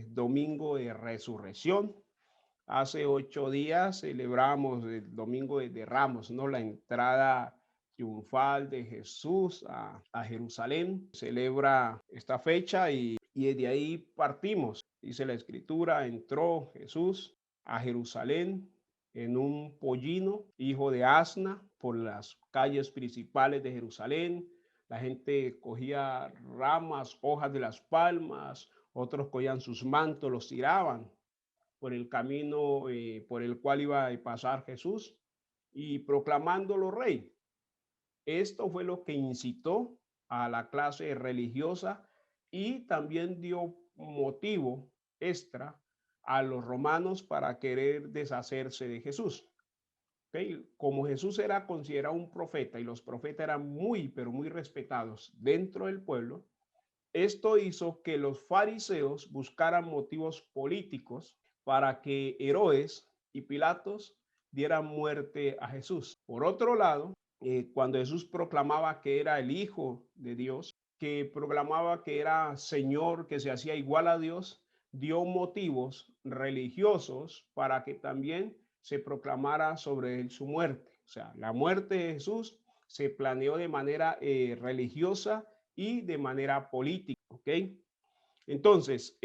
domingo de resurrección. Hace 8 días celebramos el domingo de Ramos, ¿no? La entrada triunfal de Jesús a Jerusalén. Celebra esta fecha y de ahí partimos. Dice la escritura, entró Jesús a Jerusalén en un pollino, hijo de asna, por las calles principales de Jerusalén. La gente cogía ramas, hojas de las palmas, otros cogían sus mantos, los tiraban por el camino por el cual iba a pasar Jesús y proclamándolo rey. Esto fue lo que incitó a la clase religiosa y también dio motivo extra a los romanos para querer deshacerse de Jesús. ¿Okay? Como Jesús era considerado un profeta y los profetas eran muy, pero muy respetados dentro del pueblo, esto hizo que los fariseos buscaran motivos políticos para que Herodes y Pilatos dieran muerte a Jesús. Por otro lado, cuando Jesús proclamaba que era el Hijo de Dios, que proclamaba que era Señor, que se hacía igual a Dios, dio motivos religiosos para que también se proclamara sobre él su muerte. O sea, la muerte de Jesús se planeó de manera religiosa y de manera política, ¿ok? Entonces,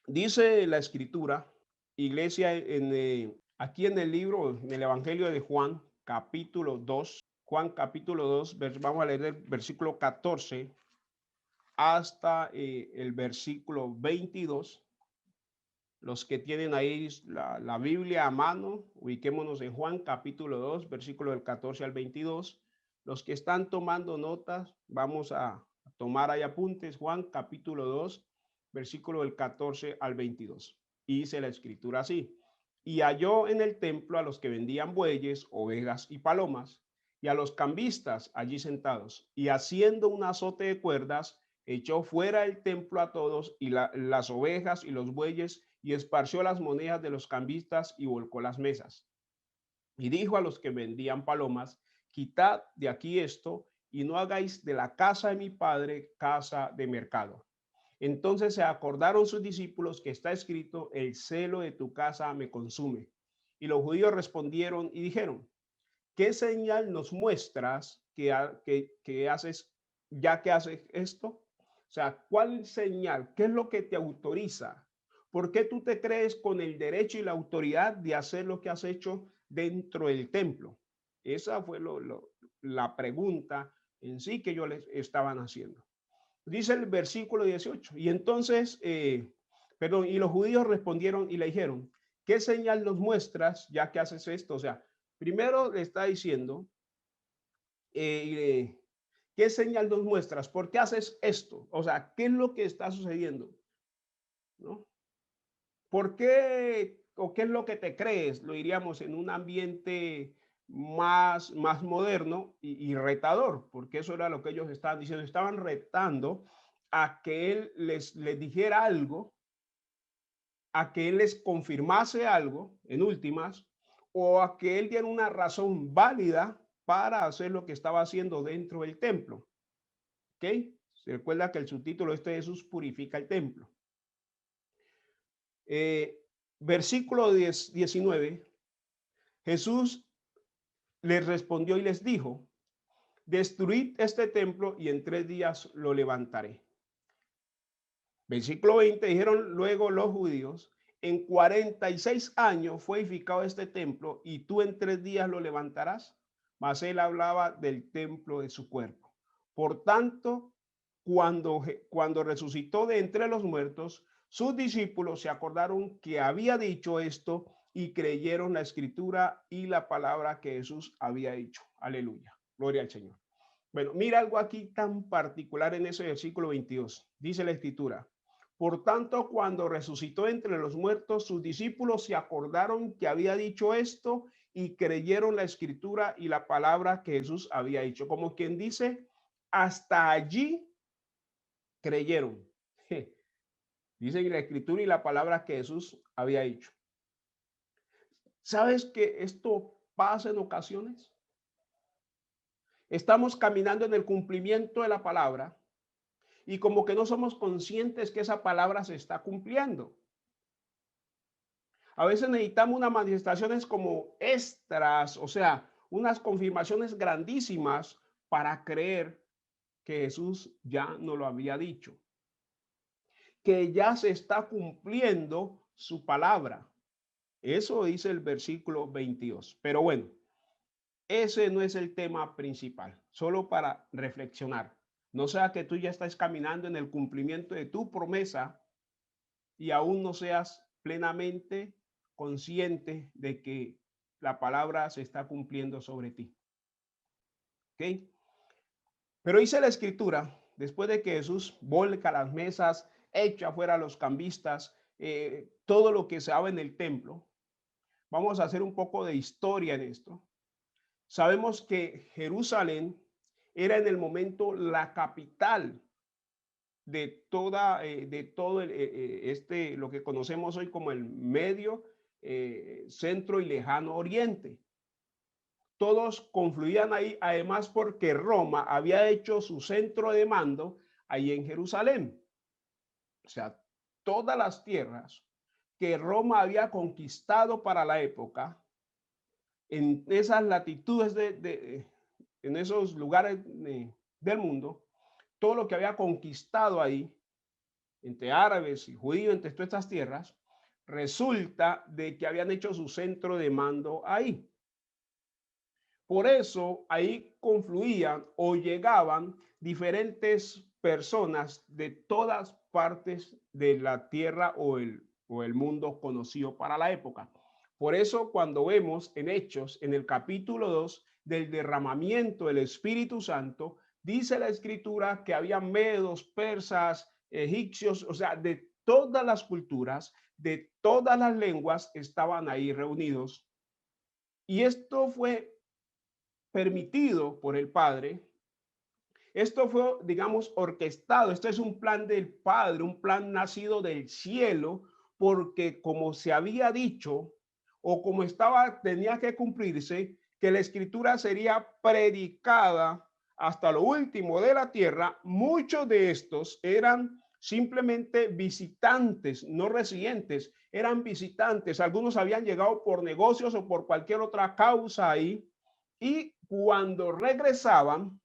dice la escritura, iglesia, aquí en el libro, en el Evangelio de Juan, capítulo 2, Juan capítulo 2, vamos a leer el versículo 14 hasta el versículo 22. Los que tienen ahí la Biblia a mano, ubiquémonos en Juan capítulo 2, versículo del 14 al 22. Los que están tomando notas, vamos a tomar ahí apuntes. Juan capítulo 2, versículo del 14 al 22. Y dice la escritura así. Y halló en el templo a los que vendían bueyes, ovejas y palomas, y a los cambistas allí sentados, y haciendo un azote de cuerdas, echó fuera del templo a todos y las ovejas y los bueyes, y esparció las monedas de los cambistas y volcó las mesas. Y dijo a los que vendían palomas, quitad de aquí esto y no hagáis de la casa de mi padre casa de mercado. Entonces se acordaron sus discípulos que está escrito, el celo de tu casa me consume. Y los judíos respondieron y dijeron, ¿qué señal nos muestras que haces, ya que haces esto? O sea, ¿cuál señal? ¿Qué es lo que te autoriza? ¿Por qué tú te crees con el derecho y la autoridad de hacer lo que has hecho dentro del templo? Esa fue la pregunta en sí que ellos les estaban haciendo. Dice el versículo 18. Y entonces, y los judíos respondieron y le dijeron, ¿qué señal nos muestras ya que haces esto? O sea, primero le está diciendo, ¿qué señal nos muestras? ¿Por qué haces esto? O sea, ¿qué es lo que está sucediendo? ¿No? ¿Por qué o qué es lo que te crees? Lo diríamos en un ambiente más moderno y retador, porque eso era lo que ellos estaban diciendo. Estaban retando a que él les dijera algo, a que él les confirmase algo, en últimas, o a que él diera una razón válida para hacer lo que estaba haciendo dentro del templo. ¿Ok? Se recuerda que el subtítulo de Jesús purifica el templo. Versículo 19, Jesús les respondió y les dijo, destruid este templo y en 3 días lo levantaré. Versículo 20, dijeron luego los judíos, en 46 años fue edificado este templo y tú en 3 días lo levantarás. Mas él hablaba del templo de su cuerpo. Por tanto, cuando resucitó de entre los muertos, sus discípulos se acordaron que había dicho esto y creyeron la escritura y la palabra que Jesús había dicho. Aleluya. Gloria al Señor. Bueno, mira algo aquí tan particular en ese versículo 22. Dice la escritura. Por tanto, cuando resucitó entre los muertos, sus discípulos se acordaron que había dicho esto y creyeron la escritura y la palabra que Jesús había dicho. Como quien dice, hasta allí creyeron. Dice la escritura y la palabra que Jesús había dicho. ¿Sabes que esto pasa en ocasiones? Estamos caminando en el cumplimiento de la palabra y como que no somos conscientes que esa palabra se está cumpliendo. A veces necesitamos unas manifestaciones como extras, o sea, unas confirmaciones grandísimas para creer que Jesús ya nos lo había dicho, que ya se está cumpliendo su palabra. Eso dice el versículo 22. Pero bueno, ese no es el tema principal, solo para reflexionar. No sea que tú ya estés caminando en el cumplimiento de tu promesa y aún no seas plenamente consciente de que la palabra se está cumpliendo sobre ti. ¿Ok? Pero dice la escritura, después de que Jesús volca las mesas, echa fuera a los cambistas, todo lo que se daba en el templo, vamos a hacer un poco de historia en esto. Sabemos que Jerusalén era en el momento la capital de todo lo que conocemos hoy como el medio, centro y lejano oriente. Todos confluían ahí, además porque Roma había hecho su centro de mando ahí en Jerusalén. O sea, todas las tierras que Roma había conquistado para la época, en esas latitudes en esos lugares del mundo, todo lo que había conquistado ahí, entre árabes y judíos, entre todas estas tierras, resulta de que habían hecho su centro de mando ahí. Por eso ahí confluían o llegaban diferentes personas de todas partes de la tierra o el mundo conocido para la época. Por eso cuando vemos en Hechos, en el capítulo 2, del derramamiento del Espíritu Santo, dice la escritura que había medos, persas, egipcios, o sea, de todas las culturas, de todas las lenguas estaban ahí reunidos. Y esto fue permitido por el Padre. Esto fue, digamos, orquestado. Este es un plan del Padre, un plan nacido del cielo, porque como se había dicho o como tenía que cumplirse, que la escritura sería predicada hasta lo último de la tierra. Muchos de estos eran simplemente visitantes, no residentes, eran visitantes. Algunos habían llegado por negocios o por cualquier otra causa ahí, y cuando regresaban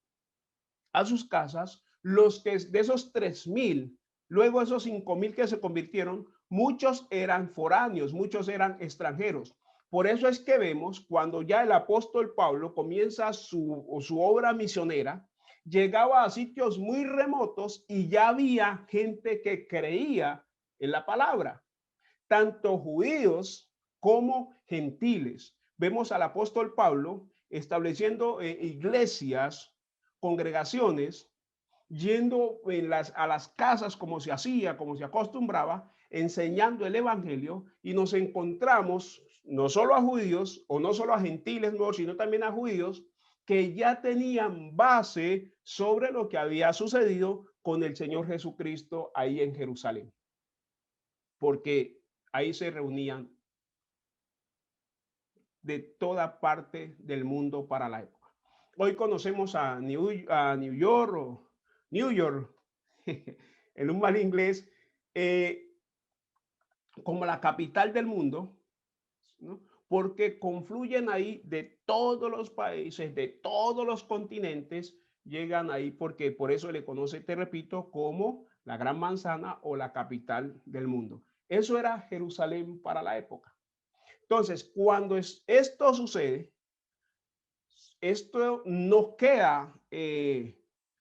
a sus casas, los que de esos 3,000, luego esos 5,000 que se convirtieron, muchos eran foráneos, muchos eran extranjeros. Por eso es que vemos cuando ya el apóstol Pablo comienza su obra misionera, llegaba a sitios muy remotos y ya había gente que creía en la palabra, tanto judíos como gentiles. Vemos al apóstol Pablo estableciendo iglesias, congregaciones, yendo a las casas como se hacía, como se acostumbraba, enseñando el evangelio, y nos encontramos no solo a judíos o no solo a gentiles, no, sino también a judíos que ya tenían base sobre lo que había sucedido con el Señor Jesucristo ahí en Jerusalén, porque ahí se reunían de toda parte del mundo para la época. Hoy conocemos a New York o New York, en un mal inglés, como la capital del mundo, ¿no? Porque confluyen ahí de todos los países, de todos los continentes, llegan ahí porque por eso le conoce, te repito, como la Gran Manzana o la capital del mundo. Eso era Jerusalén para la época. Entonces, cuando esto sucede, esto no queda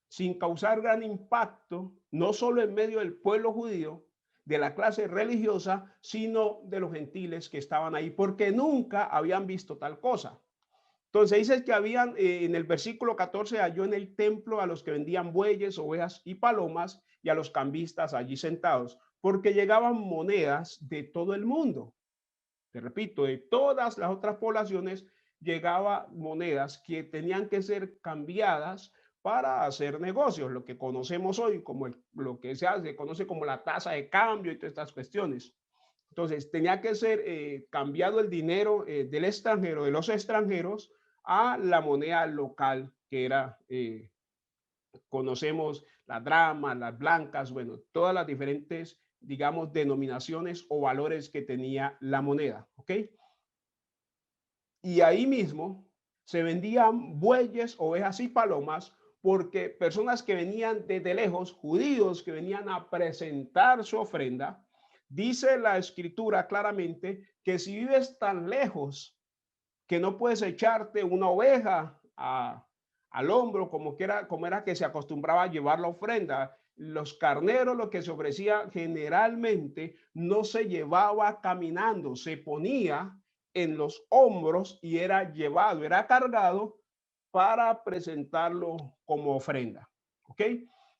sin causar gran impacto, no solo en medio del pueblo judío, de la clase religiosa, sino de los gentiles que estaban ahí, porque nunca habían visto tal cosa. Entonces dice que habían, en el versículo 14, halló en el templo a los que vendían bueyes, ovejas y palomas, y a los cambistas allí sentados, porque llegaban monedas de todo el mundo. Te repito, de todas las otras poblaciones llegaba monedas que tenían que ser cambiadas para hacer negocios, lo que conocemos hoy como lo que se conoce como la tasa de cambio y todas estas cuestiones. Entonces, tenía que ser cambiado el dinero del extranjero, de los extranjeros, a la moneda local, que era, conocemos las dramas, las blancas, bueno, todas las diferentes, digamos, denominaciones o valores que tenía la moneda, ¿ok? Y ahí mismo se vendían bueyes, ovejas y palomas, porque personas que venían desde lejos, judíos que venían a presentar su ofrenda, dice la escritura claramente que si vives tan lejos que no puedes echarte una oveja al hombro como era que se acostumbraba a llevar la ofrenda, los carneros, lo que se ofrecía generalmente no se llevaba caminando, se ponía en los hombros y era llevado, era cargado para presentarlo como ofrenda. ¿Ok?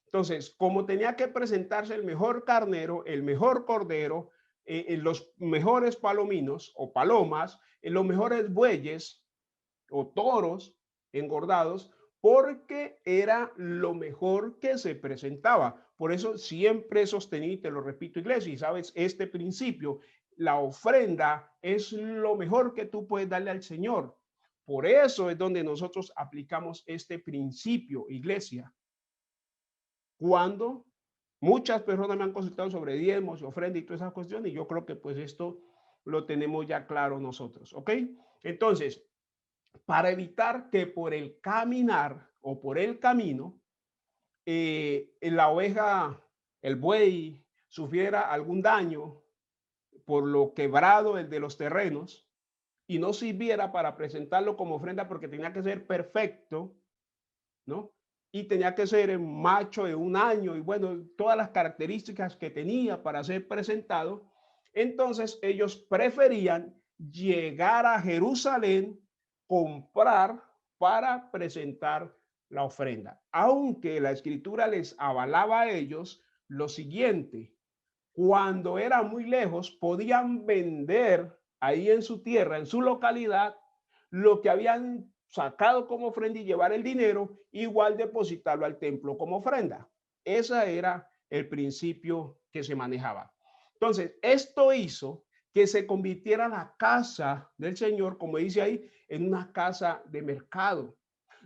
Entonces, como tenía que presentarse el mejor carnero, el mejor cordero, los mejores palominos o palomas, los mejores bueyes o toros engordados, porque era lo mejor que se presentaba. Por eso siempre sostení, y te lo repito, iglesia, y sabes, este principio, la ofrenda es lo mejor que tú puedes darle al Señor. Por eso es donde nosotros aplicamos este principio, iglesia. Cuando muchas personas me han consultado sobre diezmos y ofrenda y todas esas cuestiones, y yo creo que pues esto lo tenemos ya claro nosotros, ¿ok? Entonces, para evitar que por el caminar o por el camino, la oveja, el buey, sufriera algún daño por lo quebrado de los terrenos y no sirviera para presentarlo como ofrenda porque tenía que ser perfecto, ¿no? Y tenía que ser macho de 1 año y bueno, todas las características que tenía para ser presentado. Entonces ellos preferían llegar a Jerusalén, comprar para presentar la ofrenda. Aunque la escritura les avalaba a ellos lo siguiente: cuando era muy lejos, podían vender ahí en su tierra, en su localidad, lo que habían sacado como ofrenda y llevar el dinero, igual depositarlo al templo como ofrenda. Ese era el principio que se manejaba. Entonces, esto hizo que se convirtiera la casa del Señor, como dice ahí, en una casa de mercado,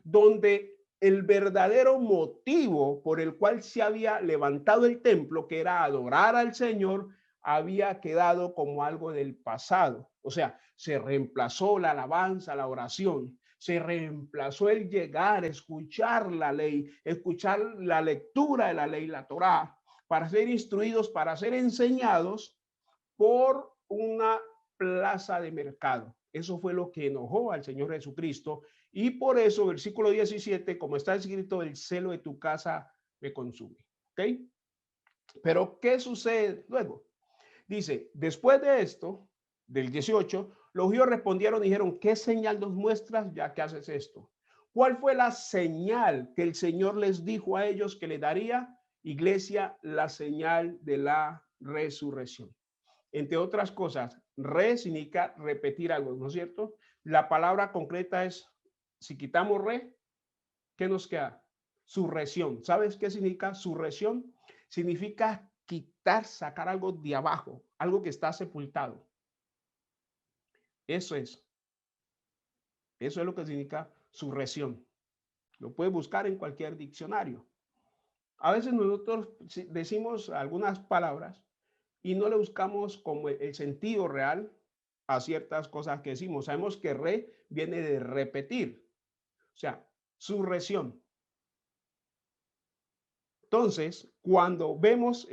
donde el verdadero motivo por el cual se había levantado el templo, que era adorar al Señor, había quedado como algo del pasado. O sea, se reemplazó la alabanza, la oración, se reemplazó el llegar, escuchar la ley, escuchar la lectura de la ley, la Torá, para ser instruidos, para ser enseñados por una plaza de mercado. Eso fue lo que enojó al Señor Jesucristo y por eso, versículo 17, como está escrito, el celo de tu casa me consume. ¿Ok? Pero, ¿qué sucede luego? Dice, después de esto, del 18, los judíos respondieron y dijeron, ¿qué señal nos muestras ya que haces esto? ¿Cuál fue la señal que el Señor les dijo a ellos que le daría? Iglesia, la señal de la resurrección. Entre otras cosas, re significa repetir algo, ¿no es cierto? La palabra concreta es, si quitamos re, ¿qué nos queda? Surrección. ¿Sabes qué significa surrección? Significa quitar, sacar algo de abajo, algo que está sepultado. Eso es. Eso es lo que significa surrección. Lo puedes buscar en cualquier diccionario. A veces nosotros decimos algunas palabras y no le buscamos como el sentido real a ciertas cosas que decimos. Sabemos que re viene de repetir, o sea, surrección. Entonces, cuando vemos,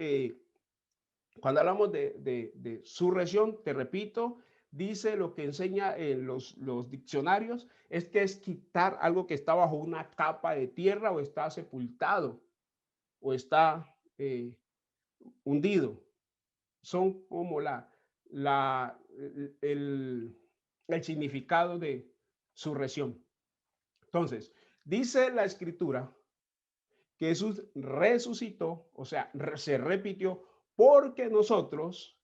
cuando hablamos de surrección, te repito, dice lo que enseña en los diccionarios, es que es quitar algo que está bajo una capa de tierra o está sepultado o está hundido. Son como la, el, el significado de surrección. Entonces, dice la escritura que Jesús resucitó, o sea, se repitió, porque nosotros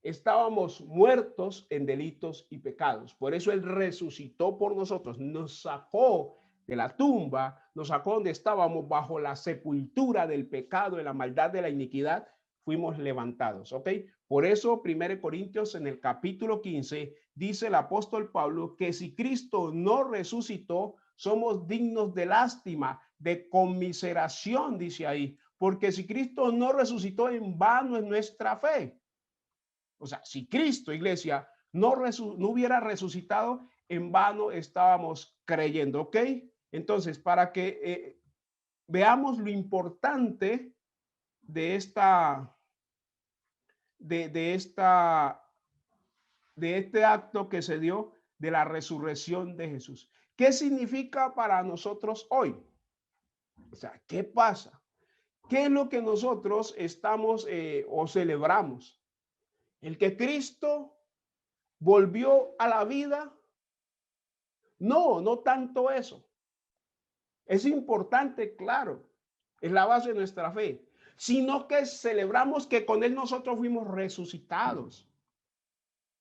estábamos muertos en delitos y pecados. Por eso Él resucitó por nosotros, nos sacó de la tumba, nos sacó donde estábamos bajo la sepultura del pecado, de la maldad, de la iniquidad, fuimos levantados, ¿ok? Por eso 1 Corintios en el capítulo 15 dice el apóstol Pablo que si Cristo no resucitó, somos dignos de lástima, de conmiseración, dice ahí, porque si Cristo no resucitó, en vano es nuestra fe. O sea, si Cristo, iglesia, no hubiera resucitado, en vano estábamos creyendo, ¿ok? Entonces, para que veamos lo importante de esta, de esta, de este acto que se dio de la resurrección de Jesús. ¿Qué significa para nosotros hoy? O sea, ¿qué pasa? ¿Qué es lo que nosotros estamos o celebramos? El que Cristo volvió a la vida. No, no tanto eso. Es importante, claro, es la base de nuestra fe, sino que celebramos que con Él nosotros fuimos resucitados.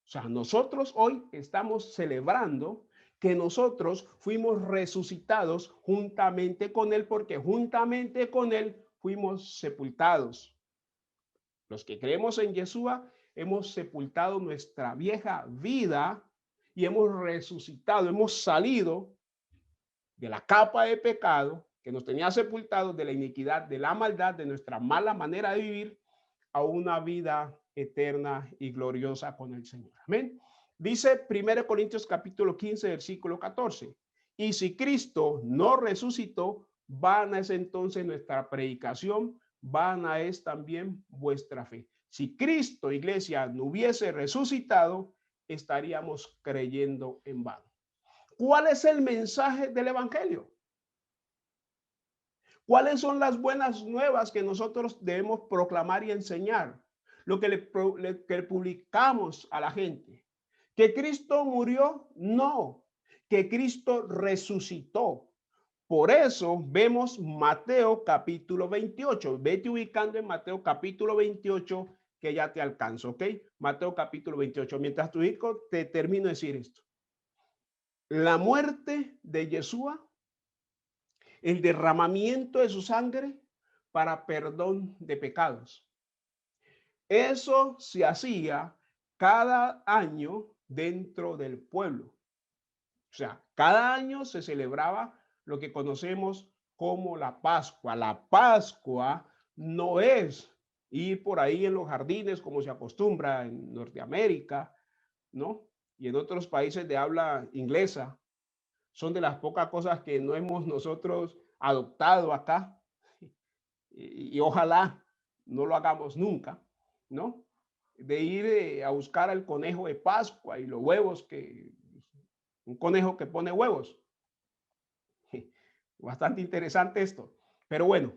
O sea, nosotros hoy estamos celebrando que nosotros fuimos resucitados juntamente con Él, porque juntamente con Él fuimos sepultados. Los que creemos en Yeshua hemos sepultado nuestra vieja vida y hemos resucitado, hemos salido de la capa de pecado que nos tenía sepultados, de la iniquidad, de la maldad, de nuestra mala manera de vivir, a una vida eterna y gloriosa con el Señor. Amén. Dice 1 Corintios capítulo 15, versículo 14. Y si Cristo no resucitó, vana es entonces nuestra predicación, vana es también vuestra fe. Si Cristo, iglesia, no hubiese resucitado, estaríamos creyendo en vano. ¿Cuál es el mensaje del evangelio? ¿Cuáles son las buenas nuevas que nosotros debemos proclamar y enseñar? Lo que que publicamos a la gente. ¿Que Cristo murió? No. Que Cristo resucitó. Por eso vemos Mateo capítulo 28. Vete ubicando en Mateo capítulo 28 que ya te alcanzo, ¿ok? Mateo capítulo 28. Mientras tu hijo te termino de decir esto. La muerte de Yeshua, el derramamiento de su sangre para perdón de pecados. Eso se hacía cada año dentro del pueblo. O sea, cada año se celebraba lo que conocemos como la Pascua. La Pascua no es ir por ahí en los jardines como se acostumbra en Norteamérica, ¿no? Y en otros países de habla inglesa. Son de las pocas cosas que no hemos nosotros adoptado acá y ojalá no lo hagamos nunca, ¿no? De ir a buscar al conejo de Pascua y los huevos un conejo que pone huevos. Bastante interesante esto. Pero bueno,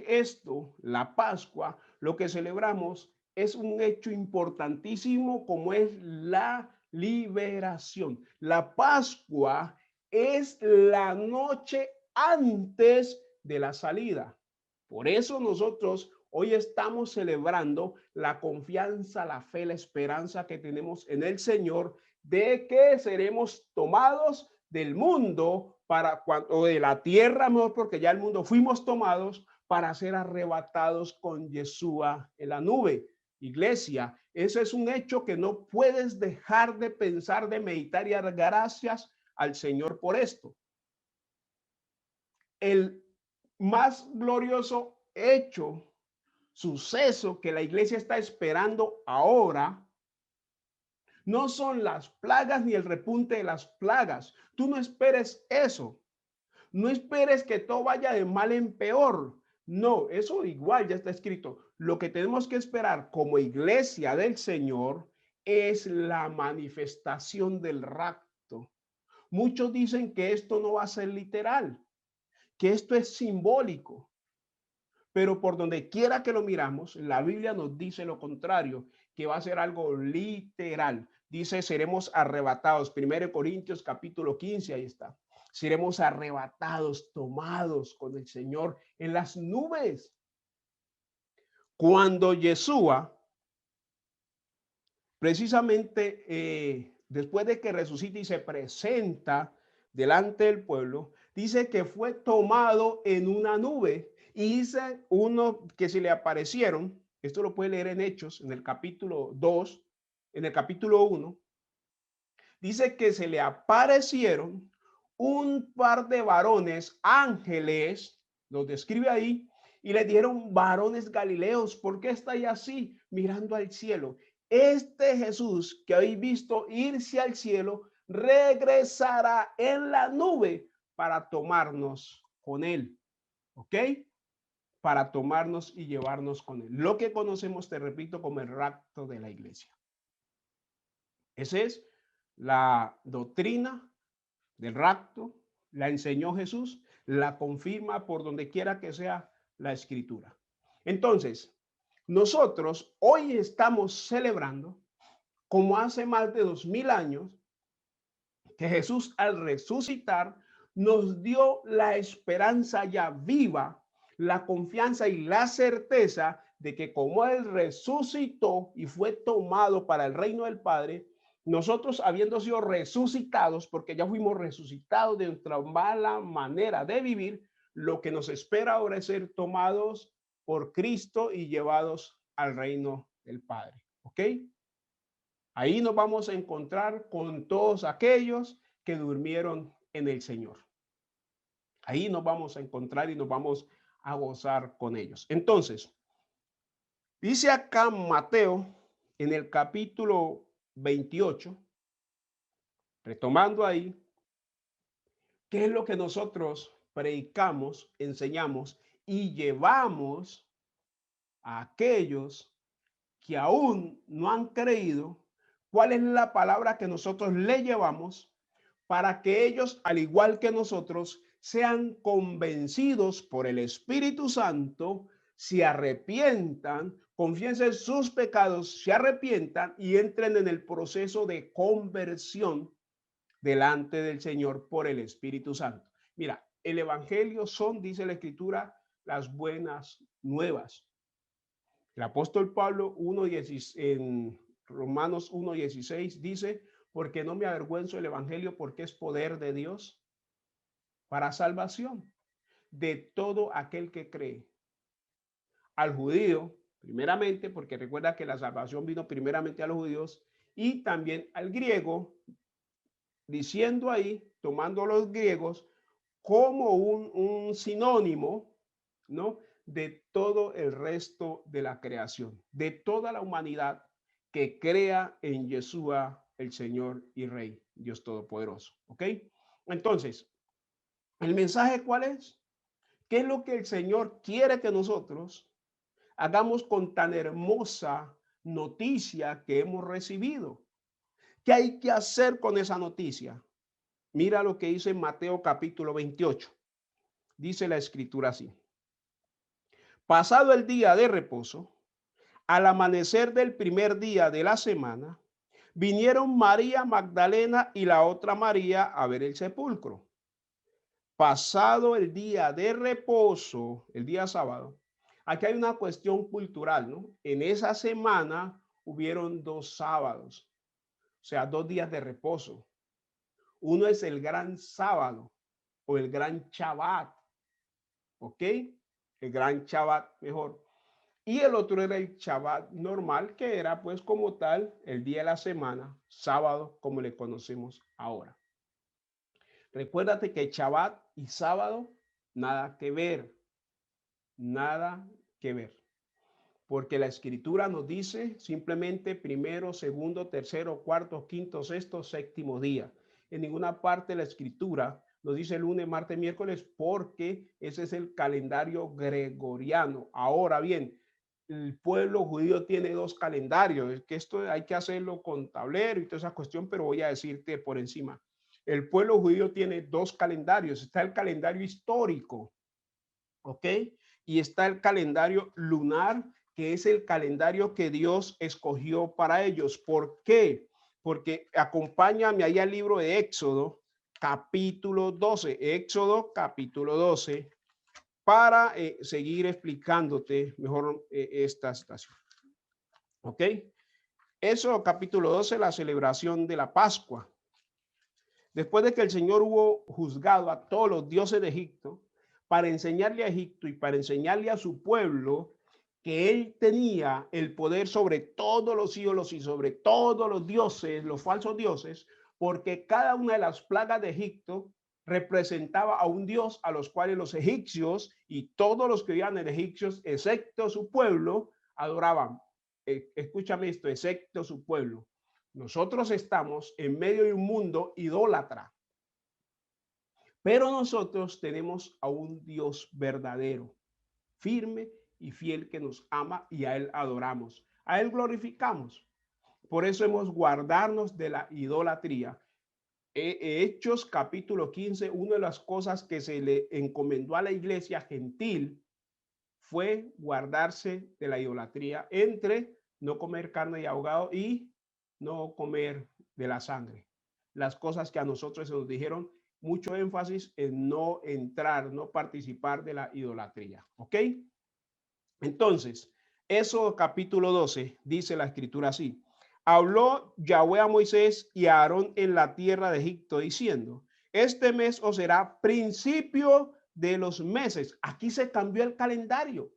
esto, la Pascua, lo que celebramos es un hecho importantísimo como es la liberación. La Pascua es la noche antes de la salida. Por eso nosotros hoy estamos celebrando la confianza, la fe, la esperanza que tenemos en el Señor de que seremos tomados del mundo o de la tierra, mejor, porque ya el mundo fuimos tomados para ser arrebatados con Yeshua en la nube. Iglesia, ese es un hecho que no puedes dejar de pensar, de meditar y dar gracias al Señor por esto. El más glorioso hecho, suceso que la iglesia está esperando ahora, no son las plagas ni el repunte de las plagas. Tú no esperes eso. No esperes que todo vaya de mal en peor. No, eso igual ya está escrito. Lo que tenemos que esperar como iglesia del Señor es la manifestación del rapto. Muchos dicen que esto no va a ser literal, que esto es simbólico. Pero por donde quiera que lo miramos, la Biblia nos dice lo contrario, que va a ser algo literal. Dice, seremos arrebatados. 1 Corintios capítulo 15, ahí está. Seremos arrebatados, tomados con el Señor en las nubes. Cuando Yeshua, precisamente después de que resucita y se presenta delante del pueblo, dice que fue tomado en una nube. Y dice uno que se le aparecieron, esto lo puede leer en Hechos, en el capítulo 2, en el capítulo 1, dice que se le aparecieron un par de varones, ángeles, los describe ahí, y le dijeron, varones galileos, ¿por qué estáis así mirando al cielo? Este Jesús que habéis visto irse al cielo, regresará en la nube para tomarnos con él. ¿Ok? Para tomarnos y llevarnos con él. Lo que conocemos, te repito, como el rapto de la iglesia. Esa es la doctrina del rapto, la enseñó Jesús, la confirma por donde quiera que sea la escritura. Entonces, nosotros hoy estamos celebrando, como hace más de 2000 años, que Jesús al resucitar nos dio la esperanza ya viva, la confianza y la certeza de que como Él resucitó y fue tomado para el reino del Padre, nosotros habiendo sido resucitados, porque ya fuimos resucitados de nuestra mala manera de vivir, lo que nos espera ahora es ser tomados por Cristo y llevados al reino del Padre. ¿Ok? Ahí nos vamos a encontrar con todos aquellos que durmieron en el Señor. Ahí nos vamos a encontrar y nos vamos a gozar con ellos. Entonces, dice acá Mateo en el capítulo 28, retomando ahí, ¿qué es lo que nosotros predicamos, enseñamos y llevamos a aquellos que aún no han creído? ¿Cuál es la palabra que nosotros le llevamos para que ellos, al igual que nosotros, sean convencidos por el Espíritu Santo, se arrepientan, confiesen sus pecados, se arrepientan y entren en el proceso de conversión delante del Señor por el Espíritu Santo? Mira, el Evangelio son, dice la Escritura, las buenas nuevas. El apóstol Pablo en Romanos 1:16 dice, porque no me avergüenzo del Evangelio, porque es poder de Dios para salvación de todo aquel que cree. Al judío, primeramente, porque recuerda que la salvación vino primeramente a los judíos, y también al griego, diciendo ahí, tomando los griegos como un sinónimo, ¿no? De todo el resto de la creación, de toda la humanidad que crea en Yeshua, el Señor y Rey, Dios Todopoderoso. ¿Ok? Entonces, ¿el mensaje cuál es? ¿Qué es lo que el Señor quiere que nosotros hagamos con tan hermosa noticia que hemos recibido? ¿Qué hay que hacer con esa noticia? Mira lo que dice en Mateo capítulo 28. Dice la escritura así. Pasado el día de reposo, al amanecer del primer día de la semana, vinieron María Magdalena y la otra María a ver el sepulcro. Pasado el día de reposo, el día sábado, aquí hay una cuestión cultural, ¿no? En esa semana hubieron 2 sábados, o sea, 2 días de reposo. Uno es el gran sábado o el gran Shabbat, ¿ok? El gran Shabbat mejor. Y el otro era el Shabbat normal, que era pues como tal el día de la semana, sábado, como le conocemos ahora. Recuérdate que Shabbat y sábado, nada que ver, nada que ver. Porque la escritura nos dice simplemente primero, segundo, tercero, cuarto, quinto, sexto, séptimo día. En ninguna parte de la escritura nos dice lunes, martes, miércoles, porque ese es el calendario gregoriano. Ahora bien, el pueblo judío tiene 2 calendarios. Es que esto hay que hacerlo con tablero y toda esa cuestión, pero voy a decirte por encima. El pueblo judío tiene 2 calendarios. Está el calendario histórico, ¿ok? Y está el calendario lunar, que es el calendario que Dios escogió para ellos. ¿Por qué? Porque acompáñame ahí al libro de Éxodo, capítulo 12. Éxodo, capítulo 12, para seguir explicándote mejor esta situación. ¿Ok? Eso, capítulo 12, la celebración de la Pascua. Después de que el Señor hubo juzgado a todos los dioses de Egipto, para enseñarle a Egipto y para enseñarle a su pueblo que él tenía el poder sobre todos los ídolos y sobre todos los dioses, los falsos dioses, porque cada una de las plagas de Egipto representaba a un dios a los cuales los egipcios y todos los que vivían en egipcios, excepto su pueblo, adoraban. Escúchame esto, excepto su pueblo. Nosotros estamos en medio de un mundo idólatra, pero nosotros tenemos a un Dios verdadero, firme y fiel, que nos ama, y a él adoramos, a él glorificamos. Por eso hemos guardarnos de la idolatría. Hechos capítulo 15, una de las cosas que se le encomendó a la iglesia gentil fue guardarse de la idolatría, entre no comer carne y ahogado y no comer de la sangre. Las cosas que a nosotros se nos dijeron, mucho énfasis en no entrar, no participar de la idolatría. ¿Ok? Entonces, eso capítulo 12 dice la escritura así: habló Yahweh a Moisés y a Aarón en la tierra de Egipto, diciendo: este mes os será principio de los meses. Aquí se cambió el calendario.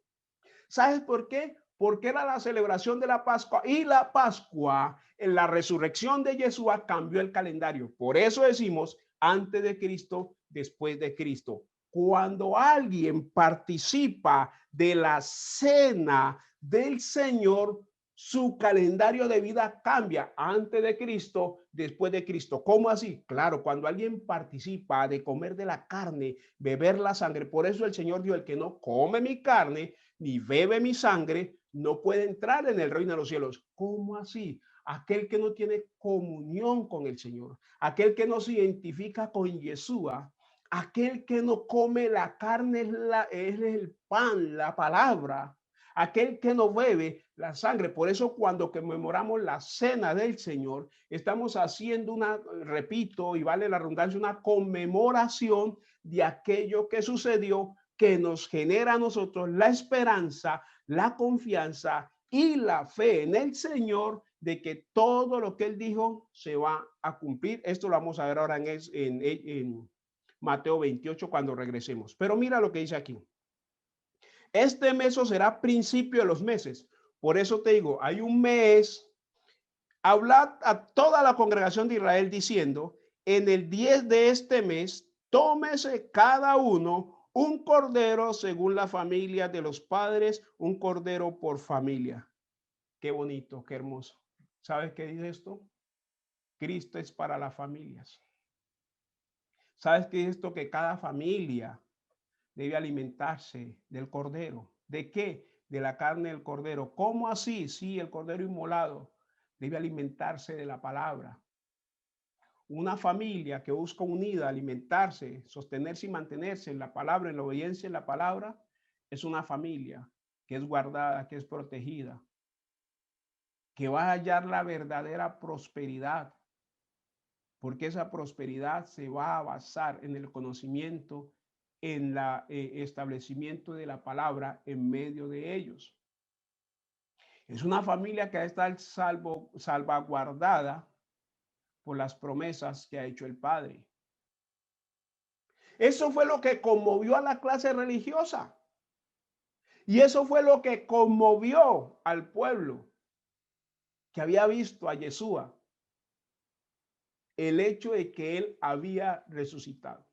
¿Sabes por qué? Porque era la celebración de la Pascua, y la Pascua, en la resurrección de Yeshua, cambió el calendario. Por eso decimos antes de Cristo, después de Cristo. Cuando alguien participa de la cena del Señor, su calendario de vida cambia: antes de Cristo, después de Cristo. ¿Cómo así? Claro, cuando alguien participa de comer de la carne, beber la sangre. Por eso el Señor dijo: el que no come mi carne ni bebe mi sangre no puede entrar en el reino de los cielos. ¿Cómo así? Aquel que no tiene comunión con el Señor, aquel que no se identifica con Yeshua, aquel que no come la carne, es el pan, la palabra, aquel que no bebe la sangre. Por eso cuando conmemoramos la cena del Señor, estamos haciendo una, repito, y vale la redundancia, una conmemoración de aquello que sucedió, que nos genera a nosotros la esperanza, la confianza y la fe en el Señor de que todo lo que Él dijo se va a cumplir. Esto lo vamos a ver ahora en Mateo 28 cuando regresemos. Pero mira lo que dice aquí: este mes será principio de los meses. Por eso te digo, hay un mes. Hablad a toda la congregación de Israel diciendo: en el 10 de este mes, tómese cada uno un cordero según la familia de los padres, un cordero por familia. Qué bonito, qué hermoso. ¿Sabes qué dice esto? Cristo es para las familias. ¿Sabes qué dice esto? Que cada familia debe alimentarse del cordero. ¿De qué? De la carne del cordero. ¿Cómo así? Sí, el cordero inmolado debe alimentarse de la palabra. Una familia que busca unida, alimentarse, sostenerse y mantenerse en la palabra, en la obediencia en la palabra, es una familia que es guardada, que es protegida, que va a hallar la verdadera prosperidad, porque esa prosperidad se va a basar en el conocimiento, en el establecimiento de la palabra en medio de ellos. Es una familia que está salvaguardada por las promesas que ha hecho el Padre. Eso fue lo que conmovió a la clase religiosa. Y eso fue lo que conmovió al pueblo que había visto a Yeshua. El hecho de que él había resucitado.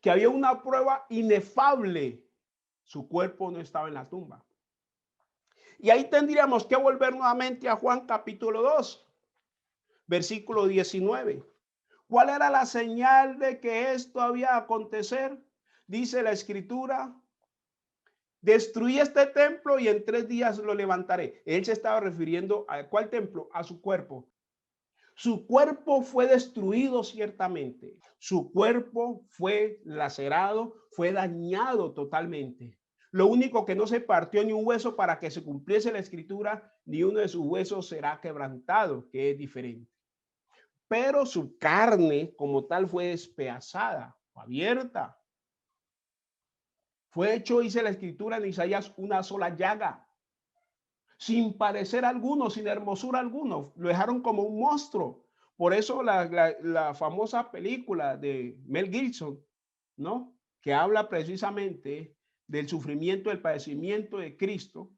Que había una prueba inefable: su cuerpo no estaba en la tumba. Y ahí tendríamos que volver nuevamente a Juan capítulo 2, versículo 19. ¿Cuál era la señal de que esto había acontecer? Dice la escritura: destruí este templo y en 3 días lo levantaré. Él se estaba refiriendo a ¿cuál templo? A su cuerpo. Su cuerpo fue destruido ciertamente. Su cuerpo fue lacerado, fue dañado totalmente. Lo único que no se partió ni un hueso para que se cumpliese la escritura: ni uno de sus huesos será quebrantado, que es diferente. Pero su carne como tal fue despedazada, abierta. Fue hecho, dice la escritura en Isaías, una sola llaga, sin parecer alguno, sin hermosura alguno. Lo dejaron como un monstruo. Por eso la famosa película de Mel Gibson, ¿no? Que habla precisamente del sufrimiento, del padecimiento de Cristo,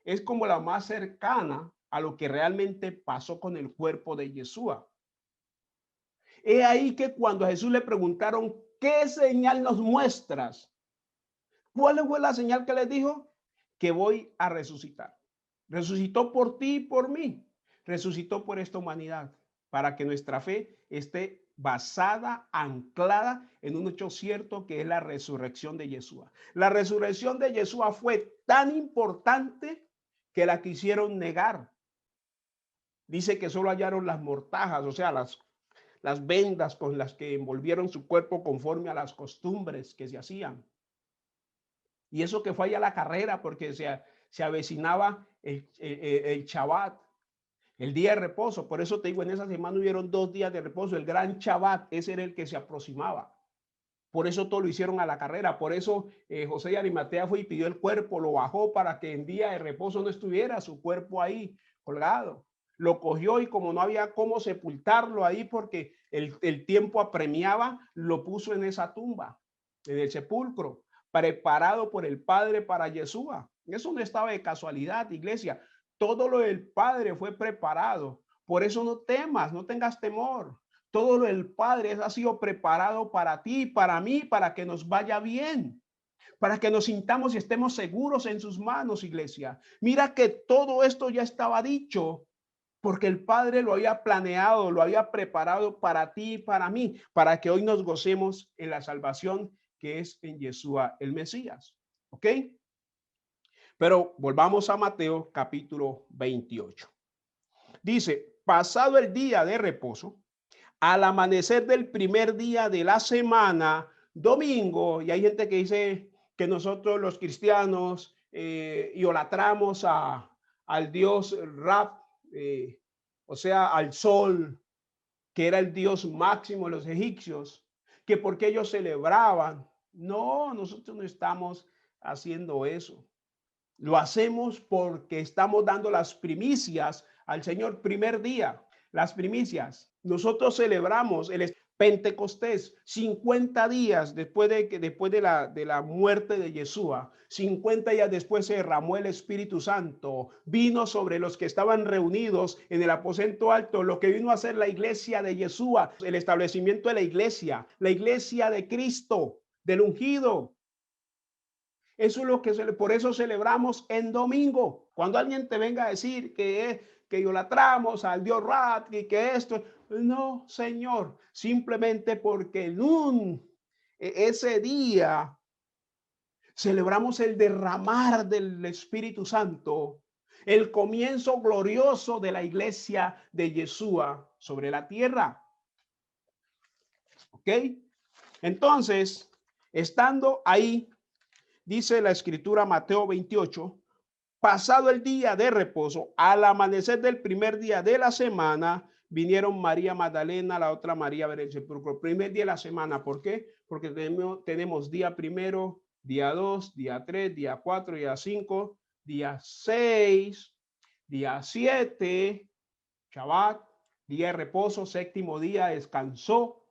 es como la más cercana a lo que realmente pasó con el cuerpo de Yeshua. He ahí que cuando a Jesús le preguntaron, ¿qué señal nos muestras? ¿Cuál fue la señal que les dijo? Que voy a resucitar. Resucitó por ti y por mí. Resucitó por esta humanidad, para que nuestra fe esté basada, anclada en un hecho cierto que es la resurrección de Yeshua. La resurrección de Yeshua fue tan importante que la quisieron negar. Dice que solo hallaron las mortajas, o sea, las vendas con las que envolvieron su cuerpo conforme a las costumbres que se hacían. Y eso que fue allá la carrera, porque se avecinaba el Shabbat, el día de reposo. Por eso te digo, en esa semana hubieron 2 días de reposo. El gran Shabbat, ese era el que se aproximaba. Por eso todo lo hicieron a la carrera. Por eso José de Arimatea fue y pidió el cuerpo, lo bajó para que en día de reposo no estuviera su cuerpo ahí colgado. Lo cogió y como no había cómo sepultarlo ahí porque el tiempo apremiaba, lo puso en esa tumba, en el sepulcro, preparado por el Padre para Yeshua. Eso no estaba de casualidad, iglesia. Todo lo del Padre fue preparado. Por eso no temas, no tengas temor. Todo lo del Padre ha sido preparado para ti, para mí, para que nos vaya bien, para que nos sintamos y estemos seguros en sus manos, iglesia. Mira que todo esto ya estaba dicho, porque el Padre lo había planeado, lo había preparado para ti y para mí, para que hoy nos gocemos en la salvación que es en Yeshua el Mesías. ¿Ok? Pero volvamos a Mateo capítulo 28. Dice, pasado el día de reposo, al amanecer del primer día de la semana, domingo, y hay gente que dice que nosotros los cristianos idolatramos al dios Ra, o sea, al sol, que era el dios máximo de los egipcios, que porque ellos celebraban. No, nosotros no estamos haciendo eso. Lo hacemos porque estamos dando las primicias al Señor primer día, las primicias. Nosotros celebramos el Pentecostés 50 días después de la muerte de Yeshua. 50 días después se derramó el Espíritu Santo, vino sobre los que estaban reunidos en el aposento alto, lo que vino a ser la iglesia de Yeshua, el establecimiento de la iglesia de Cristo, del ungido. Eso es lo que por eso celebramos en domingo. Cuando alguien te venga a decir que idolatramos al Dios Rat y que esto, no, Señor, simplemente porque en ese día celebramos el derramar del Espíritu Santo, el comienzo glorioso de la iglesia de Yeshua sobre la tierra. ¿Ok? Entonces, estando ahí, dice la escritura Mateo 28, pasado el día de reposo, al amanecer del primer día de la semana, vinieron María Magdalena, la otra María a ver el sepulcro. Primer día de la semana, ¿por qué? Porque tenemos día primero, día 2, día 3, día 4, día 5, día 6, día 7, Shabbat, día de reposo, séptimo día, descansó.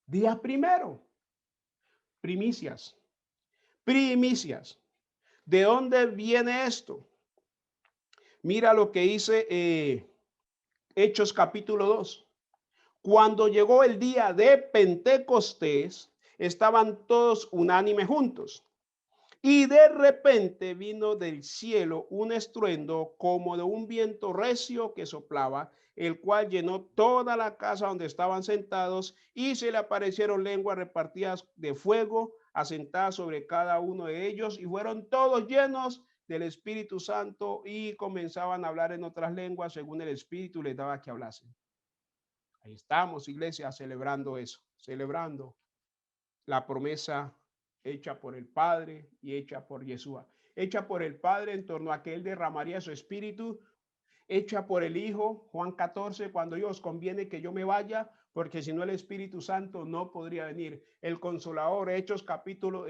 Día primero, primicias. Primicias. ¿De dónde viene esto? Mira lo que dice Hechos capítulo 2. Cuando llegó el día de Pentecostés, estaban todos unánimes juntos. Y de repente vino del cielo un estruendo como de un viento recio que soplaba, el cual llenó toda la casa donde estaban sentados, y se le aparecieron lenguas repartidas de fuego, asentadas sobre cada uno de ellos, y fueron todos llenos del Espíritu Santo y comenzaban a hablar en otras lenguas según el Espíritu les daba que hablasen. Ahí estamos, iglesia, celebrando eso, celebrando la promesa hecha por el Padre y hecha por Yeshua. Hecha por el Padre en torno a que Él derramaría su Espíritu, hecha por el Hijo, Juan 14, cuando os conviene que yo me vaya, porque si no el Espíritu Santo no podría venir. El Consolador, Hechos capítulo,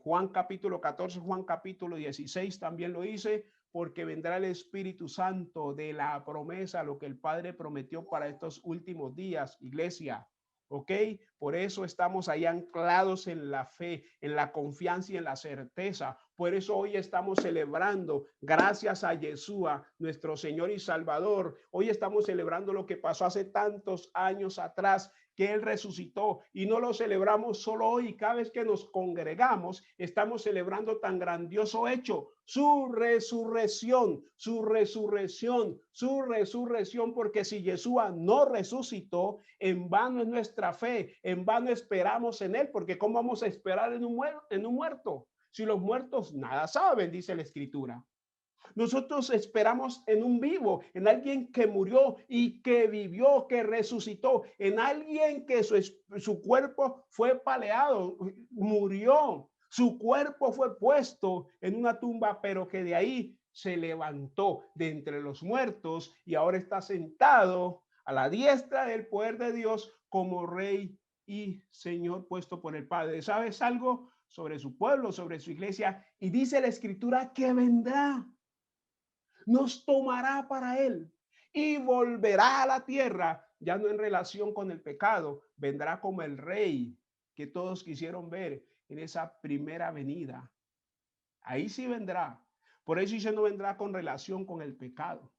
Juan capítulo 14, Juan capítulo 16 también lo dice, porque vendrá el Espíritu Santo de la promesa, lo que el Padre prometió para estos últimos días, iglesia. ¿Ok? Por eso estamos ahí anclados en la fe, en la confianza y en la certeza, Por eso hoy estamos celebrando, gracias a Yeshua, nuestro Señor y Salvador. Hoy estamos celebrando lo que pasó hace tantos años atrás, que Él resucitó, y no lo celebramos solo hoy. Cada vez que nos congregamos, estamos celebrando tan grandioso hecho, su resurrección, su resurrección, su resurrección, porque si Yeshua no resucitó, en vano es nuestra fe, en vano esperamos en Él, porque ¿cómo vamos a esperar en un muerto? Si los muertos nada saben, dice la Escritura. Nosotros esperamos en un vivo, en alguien que murió y que vivió, que resucitó, en alguien que su cuerpo fue paleado, murió, su cuerpo fue puesto en una tumba, pero que de ahí se levantó de entre los muertos y ahora está sentado a la diestra del poder de Dios como Rey y Señor puesto por el Padre. ¿Sabes algo sobre su pueblo, sobre su iglesia? Y dice la Escritura que vendrá, nos tomará para Él y volverá a la tierra, ya no en relación con el pecado, vendrá como el Rey que todos quisieron ver en esa primera venida. Ahí sí vendrá. Por eso dice, no vendrá con relación con el pecado.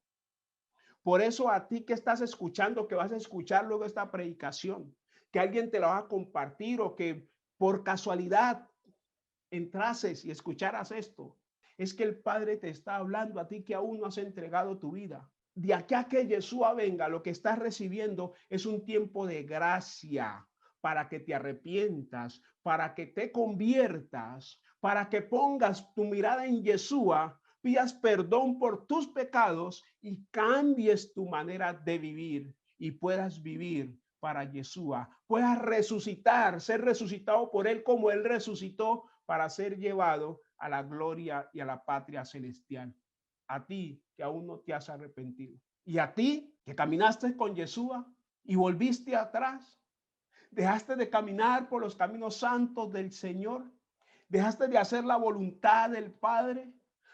Por eso a ti que estás escuchando, que vas a escuchar luego esta predicación, que alguien te la va a compartir o que por casualidad entrases y escucharas esto, es que el Padre te está hablando a ti que aún no has entregado tu vida. De aquí a que Yeshua venga, lo que estás recibiendo es un tiempo de gracia para que te arrepientas, para que te conviertas, para que pongas tu mirada en Yeshua, pidas perdón por tus pecados y cambies tu manera de vivir y puedas vivir para Yeshua, puedas resucitar, ser resucitado por Él como Él resucitó para ser llevado a la gloria y a la patria celestial. A ti que aún no te has arrepentido. Y a ti que caminaste con Yeshua y volviste atrás. Dejaste de caminar por los caminos santos del Señor. Dejaste de hacer la voluntad del Padre.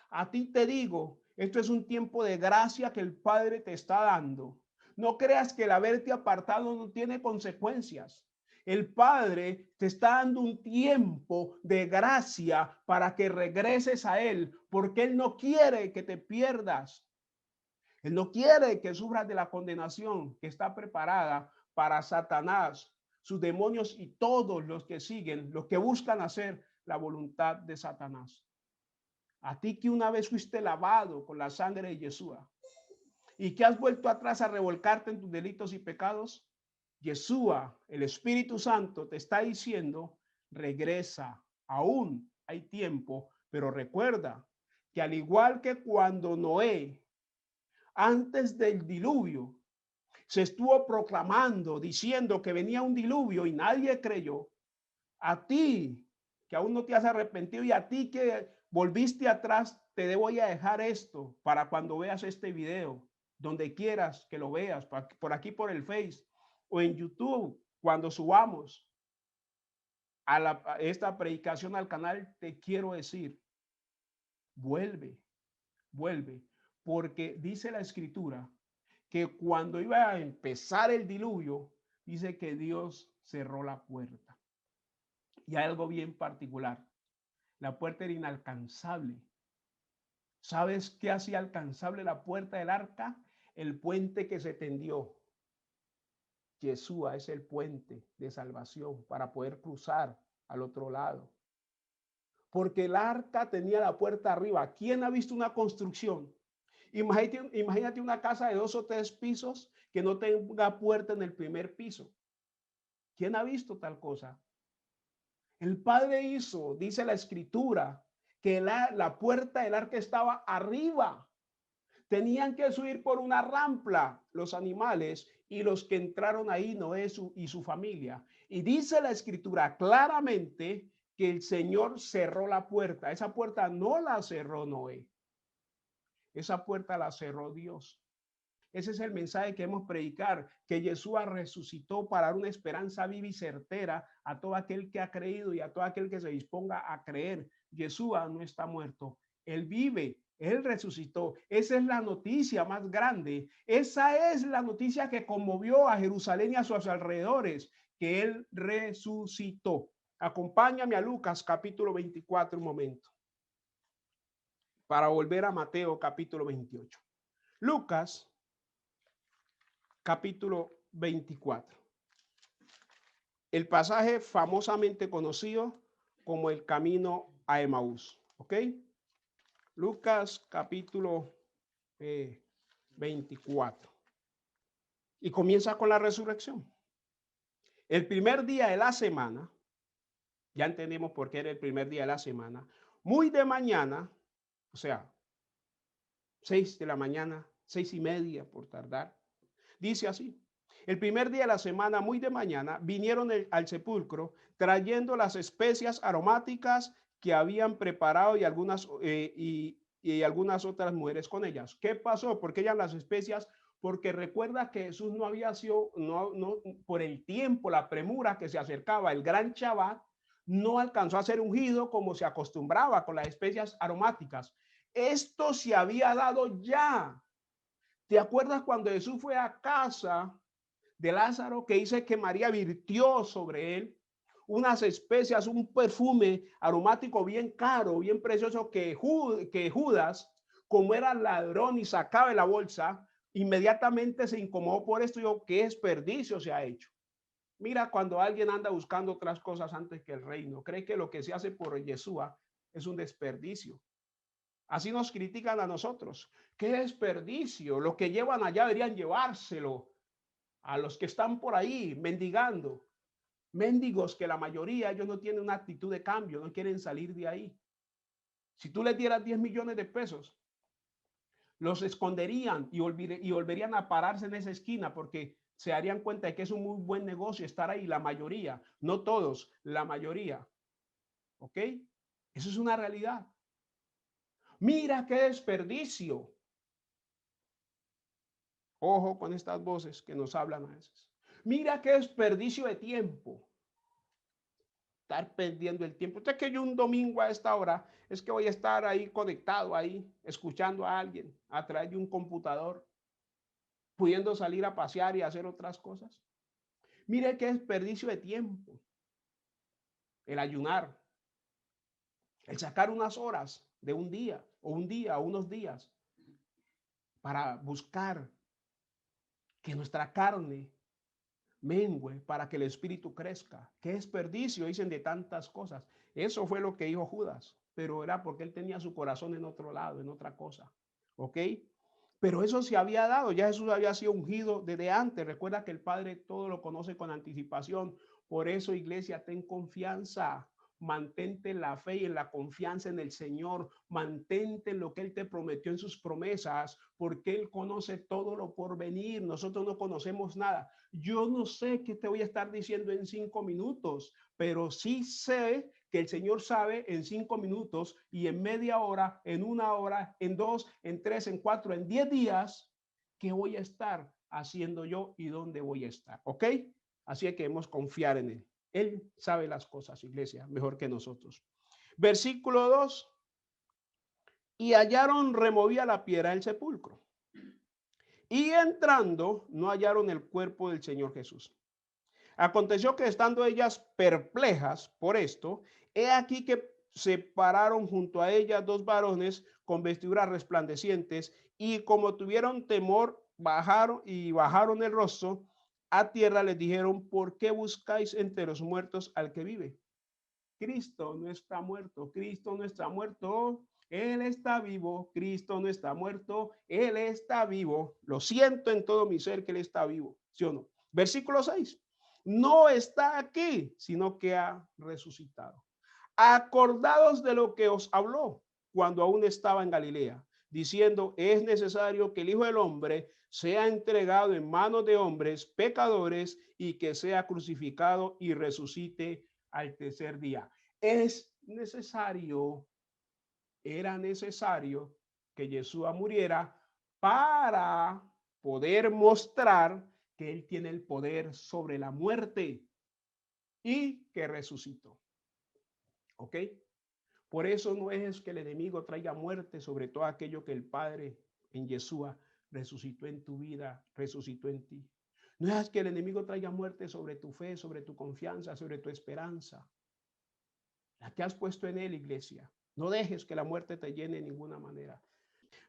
A ti te digo, esto es un tiempo de gracia que el Padre te está dando. No creas que el haberte apartado no tiene consecuencias. El Padre te está dando un tiempo de gracia para que regreses a Él, porque Él no quiere que te pierdas. Él no quiere que sufras de la condenación que está preparada para Satanás, sus demonios y todos los que siguen, los que buscan hacer la voluntad de Satanás. A ti que una vez fuiste lavado con la sangre de Yeshua y que has vuelto atrás a revolcarte en tus delitos y pecados, Yeshua, el Espíritu Santo, te está diciendo, regresa, aún hay tiempo, pero recuerda que al igual que cuando Noé, antes del diluvio, se estuvo proclamando, diciendo que venía un diluvio y nadie creyó, a ti que aún no te has arrepentido y a ti que volviste atrás, te voy a dejar esto para cuando veas este video, donde quieras que lo veas, por aquí por el Face o en YouTube, cuando subamos a esta predicación al canal, te quiero decir, vuelve, vuelve, porque dice la Escritura que cuando iba a empezar el diluvio, dice que Dios cerró la puerta. Y hay algo bien particular. La puerta era inalcanzable. ¿Sabes qué hacía alcanzable la puerta del arca? El puente que se tendió. Yeshua es el puente de salvación para poder cruzar al otro lado. Porque el arca tenía la puerta arriba. ¿Quién ha visto una construcción? Imagínate una casa de 2 o 3 pisos que no tenga puerta en el primer piso. ¿Quién ha visto tal cosa? El Padre hizo, dice la Escritura, que la puerta del arca estaba arriba. Tenían que subir por una rampa los animales y los que entraron ahí, Noé y su familia. Y dice la Escritura claramente que el Señor cerró la puerta. Esa puerta no la cerró Noé. Esa puerta la cerró Dios. Ese es el mensaje que queremos predicar, que Yeshua resucitó para dar una esperanza viva y certera a todo aquel que ha creído y a todo aquel que se disponga a creer. Yeshua no está muerto, Él vive, Él resucitó. Esa es la noticia más grande. Esa es la noticia que conmovió a Jerusalén y a sus alrededores, que Él resucitó. Acompáñame a Lucas capítulo 24 un momento. para volver a Mateo capítulo 28. Lucas capítulo 24. El pasaje famosamente conocido como el camino a Emaús. ¿Ok? Lucas capítulo 24. Y comienza con la resurrección. El primer día de la semana, ya entendemos por qué era el primer día de la semana, muy de mañana, o sea, 6 de la mañana, 6:30 por tardar, dice así. El primer día de la semana, muy de mañana, vinieron al sepulcro trayendo las especias aromáticas que habían preparado y algunas otras mujeres con ellas. ¿Qué pasó? ¿Por qué ellas las especias? Porque recuerda que Jesús no había sido, no, por el tiempo, la premura que se acercaba el gran Shabbat, no alcanzó a ser ungido como se acostumbraba con las especias aromáticas. Esto se había dado ya. ¿Te acuerdas cuando Jesús fue a casa de Lázaro, que dice que María virtió sobre él unas especias, un perfume aromático bien caro, bien precioso, que Judas, como era ladrón y sacaba de la bolsa, inmediatamente se incomodó por esto y dijo, ¿qué desperdicio se ha hecho? Mira, cuando alguien anda buscando otras cosas antes que el reino, cree que lo que se hace por Yeshua es un desperdicio. Así nos critican a nosotros. ¿Qué desperdicio? Lo que llevan allá deberían llevárselo a los que están por ahí mendigando. Mendigos que la mayoría ellos no tienen una actitud de cambio, no quieren salir de ahí. Si tú les dieras 10 millones de pesos, los esconderían y volverían a pararse en esa esquina porque se darían cuenta de que es un muy buen negocio estar ahí, la mayoría, no todos, la mayoría. ¿Ok? Eso es una realidad. Mira qué desperdicio. Ojo con estas voces que nos hablan a veces. Mira qué desperdicio de tiempo. Estar perdiendo el tiempo. Usted que yo un domingo a esta hora es que voy a estar ahí conectado ahí, escuchando a alguien a través de un computador, pudiendo salir a pasear y hacer otras cosas. Mire qué desperdicio de tiempo. El ayunar, el sacar unas horas de un día o unos días para buscar que nuestra carne mengue para que el espíritu crezca. Qué desperdicio, dicen, de tantas cosas. Eso fue lo que dijo Judas, pero era porque él tenía su corazón en otro lado, en otra cosa. ¿Ok? Pero eso se había dado, ya Jesús había sido ungido desde antes. Recuerda que el Padre todo lo conoce con anticipación. Por eso, iglesia, ten confianza. Mantente en la fe y en la confianza en el Señor. Mantente en lo que Él te prometió en sus promesas, porque Él conoce todo lo por venir. Nosotros no conocemos nada. Yo no sé qué te voy a estar diciendo en 5 minutos, pero sí sé que el Señor sabe en 5 minutos y en media hora, en 1 hora, en 2, en 3, en 4, en 10 días, qué voy a estar haciendo yo y dónde voy a estar. ¿Ok? Así que debemos confiar en Él. Él sabe las cosas, iglesia, mejor que nosotros. Versículo 2. Y hallaron removía la piedra del sepulcro. Y entrando, no hallaron el cuerpo del Señor Jesús. Aconteció que estando ellas perplejas por esto, he aquí que se pararon junto a ellas dos varones con vestiduras resplandecientes y como tuvieron temor, bajaron el rostro a tierra, les dijeron, ¿por qué buscáis entre los muertos al que vive? Cristo no está muerto, Cristo no está muerto, Él está vivo, Cristo no está muerto, Él está vivo. Lo siento en todo mi ser que Él está vivo, ¿sí o no? Versículo 6. No está aquí, sino que ha resucitado. Acordados de lo que os habló cuando aún estaba en Galilea, diciendo, es necesario que el Hijo del Hombre sea entregado en manos de hombres pecadores y que sea crucificado y resucite al tercer día. Es necesario, era necesario que Yeshua muriera para poder mostrar que Él tiene el poder sobre la muerte y que resucitó. ¿Ok? Por eso no es que el enemigo traiga muerte sobre todo aquello que el Padre en Yeshua resucitó en tu vida, resucitó en ti. No es que el enemigo traiga muerte sobre tu fe, sobre tu confianza, sobre tu esperanza, la que has puesto en él, iglesia. No dejes que la muerte te llene de ninguna manera.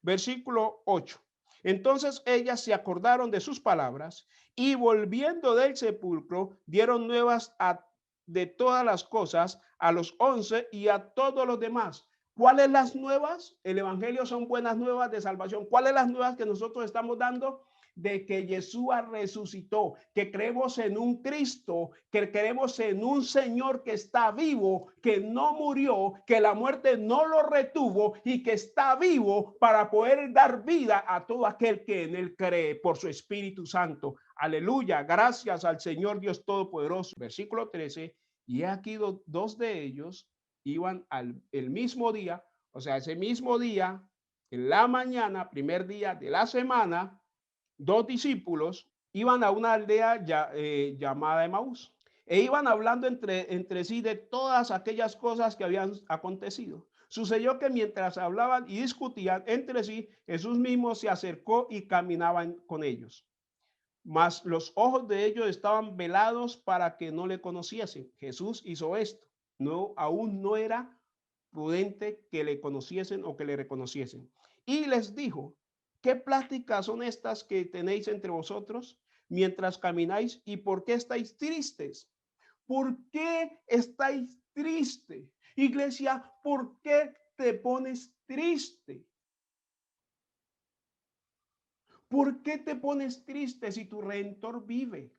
Versículo 8. Entonces ellas se acordaron de sus palabras y volviendo del sepulcro dieron nuevas de todas las cosas a los 11 y a todos los demás. ¿Cuáles las nuevas? El evangelio son buenas nuevas de salvación. ¿Cuáles las nuevas que nosotros estamos dando? De que Yeshua resucitó, que creemos en un Cristo, que creemos en un Señor que está vivo, que no murió, que la muerte no lo retuvo y que está vivo para poder dar vida a todo aquel que en él cree por su Espíritu Santo. Aleluya, gracias al Señor Dios Todopoderoso. Versículo 13, y aquí dos de ellos iban el mismo día, o sea, ese mismo día, en la mañana, primer día de la semana, dos discípulos iban a una aldea llamada Emaús e iban hablando entre sí de todas aquellas cosas que habían acontecido. Sucedió que mientras hablaban y discutían entre sí, Jesús mismo se acercó y caminaba con ellos. Mas los ojos de ellos estaban velados para que no le conociesen. Jesús hizo esto. No, aún no era prudente que le conociesen o que le reconociesen. Y les dijo, ¿qué pláticas son estas que tenéis entre vosotros mientras camináis? ¿Y por qué estáis tristes? ¿Por qué estáis tristes? Iglesia, ¿por qué te pones triste? ¿Por qué te pones triste si tu Redentor vive?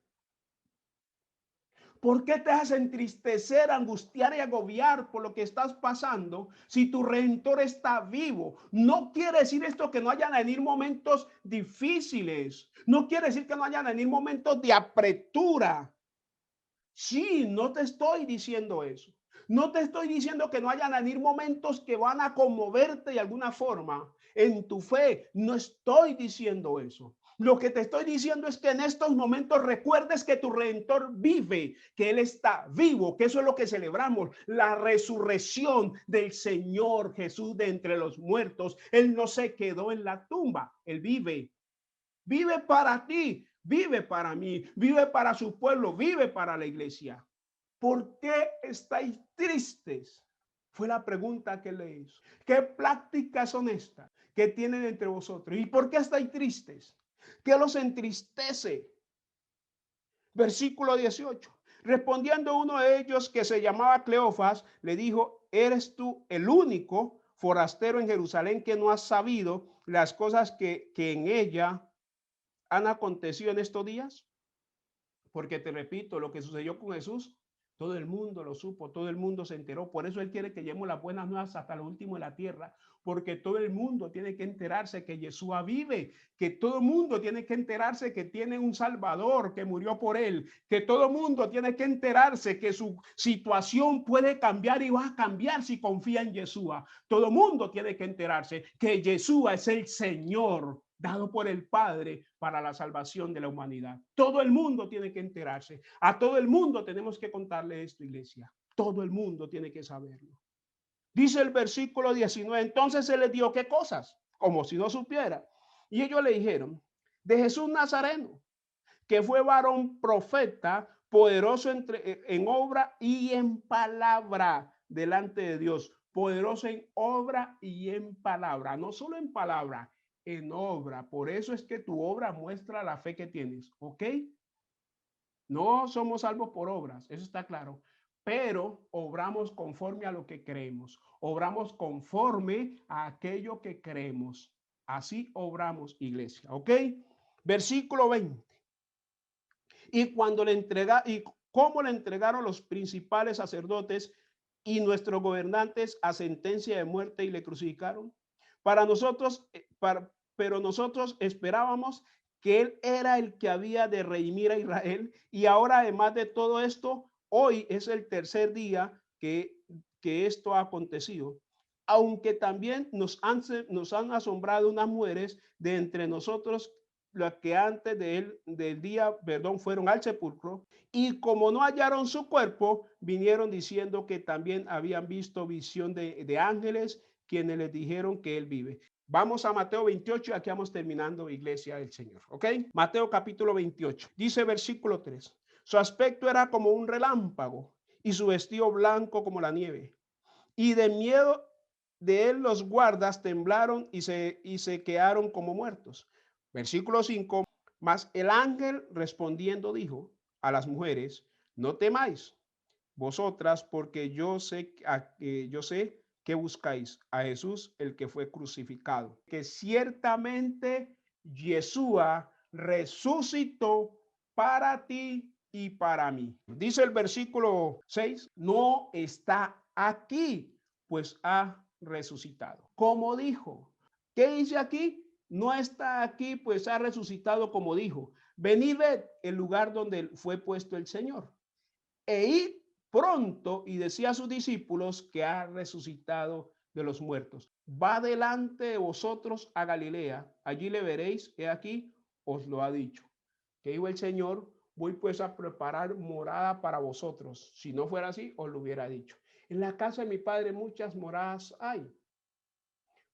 ¿Por qué te hace entristecer, angustiar y agobiar por lo que estás pasando si tu Redentor está vivo? No quiere decir esto que no hayan venir momentos difíciles. No quiere decir que no hayan venir momentos de apretura. Sí, no te estoy diciendo eso. No te estoy diciendo que no hayan venir momentos que van a conmoverte de alguna forma en tu fe. No estoy diciendo eso. Lo que te estoy diciendo es que en estos momentos recuerdes que tu Redentor vive, que Él está vivo, que eso es lo que celebramos, la resurrección del Señor Jesús de entre los muertos. Él no se quedó en la tumba, Él vive. Vive para ti, vive para mí, vive para su pueblo, vive para la iglesia. ¿Por qué estáis tristes? Fue la pregunta que le hizo. ¿Qué prácticas son estas que tienen entre vosotros? ¿Y por qué estáis tristes? ¿Qué los entristece? Versículo 18. Respondiendo uno de ellos que se llamaba Cleofas, le dijo, ¿eres tú el único forastero en Jerusalén que no has sabido las cosas que en ella han acontecido en estos días? Porque te repito, lo que sucedió con Jesús, todo el mundo lo supo, todo el mundo se enteró. Por eso Él quiere que llevemos las buenas nuevas hasta lo último de la tierra, porque todo el mundo tiene que enterarse que Yeshua vive, que todo el mundo tiene que enterarse que tiene un Salvador que murió por Él, que todo el mundo tiene que enterarse que su situación puede cambiar y va a cambiar si confía en Yeshua. Todo el mundo tiene que enterarse que Yeshua es el Señor dado por el Padre para la salvación de la humanidad. Todo el mundo tiene que enterarse. A todo el mundo tenemos que contarle esto, iglesia. Todo el mundo tiene que saberlo. Dice el versículo 19, entonces se les dio qué cosas, como si no supiera. Y ellos le dijeron, de Jesús Nazareno, que fue varón profeta, poderoso en obra y en palabra delante de Dios. Poderoso en obra y en palabra, no solo en palabra, en obra. Por eso es que tu obra muestra la fe que tienes, ¿ok? No somos salvos por obras, eso está claro, pero obramos conforme a lo que creemos, obramos conforme a aquello que creemos. Así obramos, iglesia, ¿ok? Versículo 20. Y cuando le entrega y cómo le entregaron los principales sacerdotes y nuestros gobernantes a sentencia de muerte y le crucificaron. Para nosotros, pero nosotros esperábamos que él era el que había de redimir a Israel y ahora además de todo esto, hoy es el tercer día que esto ha acontecido. Aunque también nos han asombrado unas mujeres de entre nosotros las que antes del día, perdón, fueron al sepulcro y como no hallaron su cuerpo, vinieron diciendo que también habían visto visión de ángeles quienes les dijeron que él vive. Vamos a Mateo 28 y aquí vamos terminando, iglesia del Señor, ¿ok? Mateo capítulo 28, dice versículo 3. Su aspecto era como un relámpago y su vestido blanco como la nieve. Y de miedo de él los guardas temblaron y se quedaron como muertos. Versículo 5. Mas el ángel respondiendo dijo a las mujeres, no temáis vosotras, porque yo sé que buscáis a Jesús, el que fue crucificado, que ciertamente Yeshua resucitó para ti y para mí. Dice el versículo 6, no está aquí, pues ha resucitado. Como dijo, ¿qué dice aquí? No está aquí, pues ha resucitado como dijo. Venid ved el lugar donde fue puesto el Señor. E id pronto y decía a sus discípulos que ha resucitado de los muertos. Va delante de vosotros a Galilea, allí le veréis, he aquí, os lo ha dicho. Que dijo el Señor, voy pues a preparar morada para vosotros. Si no fuera así, os lo hubiera dicho. En la casa de mi Padre muchas moradas hay.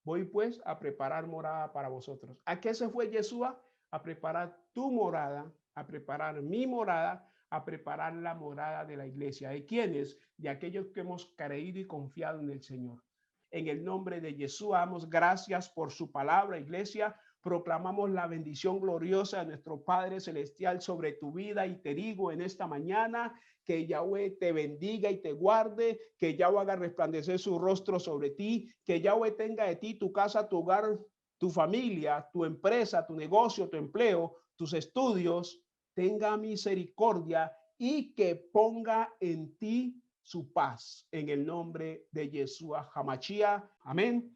Voy pues a preparar morada para vosotros. ¿A qué se fue Yeshua? A preparar tu morada, a preparar mi morada, a preparar la morada de la iglesia. ¿De quiénes? De aquellos que hemos creído y confiado en el Señor. En el nombre de Yeshua, damos gracias por su palabra, iglesia. Proclamamos la bendición gloriosa de nuestro Padre Celestial sobre tu vida y te digo en esta mañana que Yahweh te bendiga y te guarde, que Yahweh haga resplandecer su rostro sobre ti, que Yahweh tenga de ti tu casa, tu hogar, tu familia, tu empresa, tu negocio, tu empleo, tus estudios, tenga misericordia y que ponga en ti su paz en el nombre de Yeshua Hamashia. Amén.